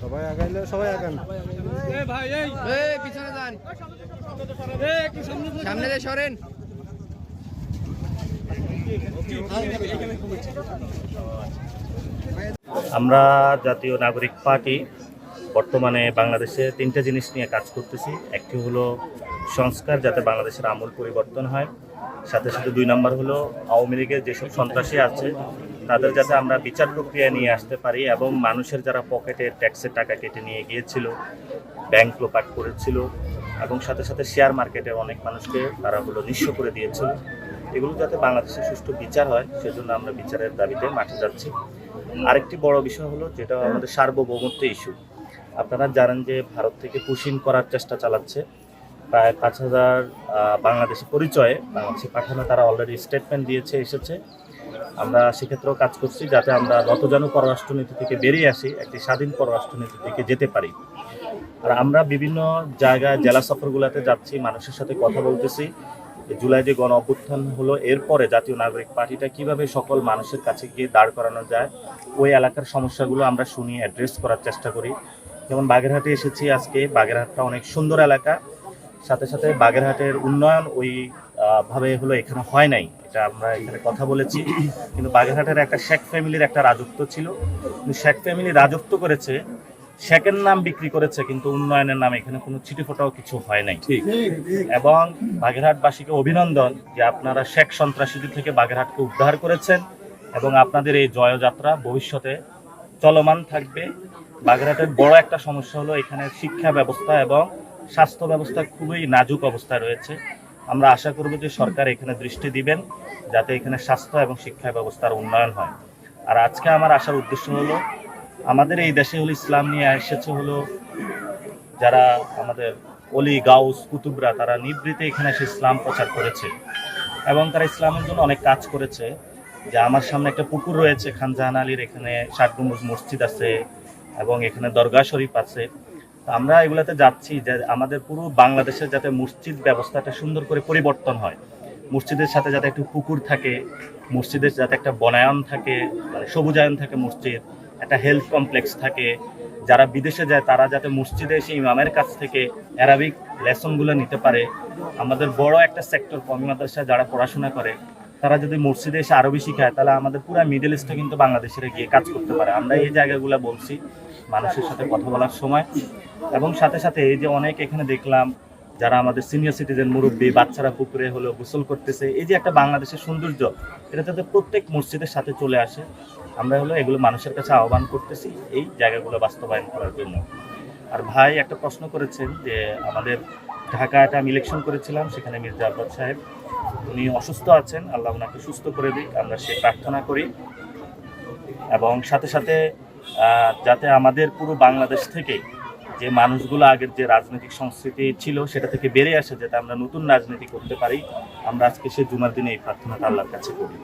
সবাই আগাইলে সবাই আগান ভাই পিছনে যান, একটু সামনে দিয়ে সরেন। আমরা জাতীয় নাগরিক পার্টি বর্তমানে বাংলাদেশে তিনটা জিনিস নিয়ে কাজ করতেছি। একটি হলো সংস্কার, যাতে বাংলাদেশের আমূল পরিবর্তন হয়। সাথে সাথে 2 নম্বর হলো আওয়ামী লীগের যেসব সন্ত্রাসী আছে তাদের যাতে আমরা বিচার প্রক্রিয়া নিয়ে আসতে পারি, এবং মানুষের যারা পকেটে ট্যাক্সের টাকা কেটে নিয়ে গিয়েছিল, ব্যাংক লোপাট করেছিল, এবং সাথে সাথে শেয়ার মার্কেটে অনেক মানুষকে তারা নিঃস্ব করে দিয়েছিল, এগুলো যাতে বাংলাদেশে সুষ্ঠু বিচার হয়, সেজন্য আমরা বিচারের দাবিতে মাঠে যাচ্ছি। আরেকটি বড় বিষয় হলো যেটা আমাদের সার্বভৌমত্ব ইস্যু। আপনারা জানেন যে ভারত থেকে পুশিং করার চেষ্টা চালাচ্ছে। প্রায় 5,000 বাংলাদেশি পরিচয়ে বাংলাদেশে পাঠানো, তারা অলরেডি স্টেটমেন্ট দিয়েছে, এসেছে। আমরা সেক্ষেত্রেও কাজ করছি যাতে আমরা নতজানু পররাষ্ট্রনীতি থেকে বেরিয়ে আসি, একটি স্বাধীন পররাষ্ট্রনীতির দিকে যেতে পারি। আর আমরা বিভিন্ন জায়গায় জেলা সফরগুলোতে যাচ্ছি, মানুষের সাথে কথা বলতেছি। জুলাই যে গণ অভ্যুত্থান হলো, এরপরে জাতীয় নাগরিক পার্টিটা কিভাবে সকল মানুষের কাছে গিয়ে দাঁড় করানো যায়, ওই এলাকার সমস্যাগুলো আমরা শুনি, অ্যাড্রেস করার চেষ্টা করি। যেমন বাগেরহাটে এসেছি আজকে, বাগেরহাটটা অনেক সুন্দর এলাকা। সাথে সাথে বাগেরহাটের উন্নয়ন ওই ভাবে এখানে হয় নাই, এটা আমরা এখানে কথা বলেছি। কিন্তু বাগেরহাটের একটা শেখ ফ্যামিলির একটা রাজত্ব ছিল, কিন্তু শেখ ফ্যামিলি রাজত্ব করেছে, শেখের নাম বিক্রি করেছে, কিন্তু উন্নয়নের নামে এখানে কোনো ছিটেফোঁটাও কিছু হয় নাই। এবং বাগেরহাটবাসীকে অভিনন্দন যে আপনারা শেখ সন্ত্রাসীদের থেকে বাগেরহাটকে উদ্ধার করেছেন, এবং আপনাদের এই জয়যাত্রা ভবিষ্যতে চলমান থাকবে। বাগেরহাটের বড় একটা সমস্যা হলো এখানে শিক্ষা ব্যবস্থা এবং স্বাস্থ্য ব্যবস্থা খুবই নাজুক অবস্থায় রয়েছে। আমরা আশা করব যে সরকার এখানে দৃষ্টি দিবেন যাতে এখানে স্বাস্থ্য এবং শিক্ষা ব্যবস্থার উন্নয়ন হয়। আর আজকে আমার আসার উদ্দেশ্য হলো, আমাদের এই দেশে ইসলাম নিয়ে এসেছে যারা আমাদের অলি গাউস কুতুবরা, তারা নিবৃত্তে এখানে এসে ইসলাম প্রচার করেছে এবং তারা ইসলামের জন্য অনেক কাজ করেছে। যে আমার সামনে একটা পুকুর রয়েছে খান জাহান আলীর, এখানে 60 গম্বুজ মসজিদ আছে এবং এখানে দরগা শরীফ আছে। আমরা এগুলাতে যাচ্ছি যে আমাদের পুরো বাংলাদেশের যাতে মসজিদ ব্যবস্থাটা সুন্দর করে পরিবর্তন হয়, মসজিদের সাথে যাতে একটু পুকুর থাকে, মসজিদের যাতে একটা বনায়ন থাকে, মানে সবুজায়ন থাকে, মসজিদ একটা হেলথ কমপ্লেক্স থাকে। যারা বিদেশে যায় তারা যাতে মসজিদে এসে ইমামের কাছ থেকে অ্যারাবিক লেসনগুলো নিতে পারে। আমাদের বড় একটা সেক্টর কওমি মাদ্রাসায় যারা পড়াশোনা করে তারা যদি মসজিদে এসে আরবি শিখায়, তাহলে আমাদের পুরো মিডল ইস্টে কিন্তু বাংলাদেশে গিয়ে কাজ করতে পারে। আমরা এই জায়গাগুলো বলছি মানুষের সাথে কথা বলার সময়। এবং সাথে সাথে এই যে অনেক এখানে দেখলাম যারা আমাদের সিনিয়র সিটিজেন, মুরব্বী, বাচ্চারা পুকুরে গোসল করতেছে, এই যে একটা বাংলাদেশের সৌন্দর্য, এটা যাতে প্রত্যেক মসজিদের সাথে চলে আসে, আমরা এগুলো মানুষের কাছে আহ্বান করতেছি এই জায়গাগুলো বাস্তবায়ন করার জন্য। আর ভাই একটা প্রশ্ন করেছেন যে আমাদের ঢাকায় আমি ইলেকশন করেছিলাম, সেখানে মির্জা আব্বাস সাহেব উনি অসুস্থ আছেন, আল্লাহ ওনাকে সুস্থ করে দিক, আমরা সে প্রার্থনা করি। এবং সাথে সাথে যাতে আমাদের পুরো বাংলাদেশ থেকে যে মানুষগুলো আগের যে রাজনৈতিক সংস্কৃতি ছিল সেটা থেকে বেরিয়ে আসে, যাতে আমরা নতুন রাজনীতি করতে পারি, আমরা আজকে সে জুমার দিনে এই প্রার্থনাটা আল্লাহর কাছে করি।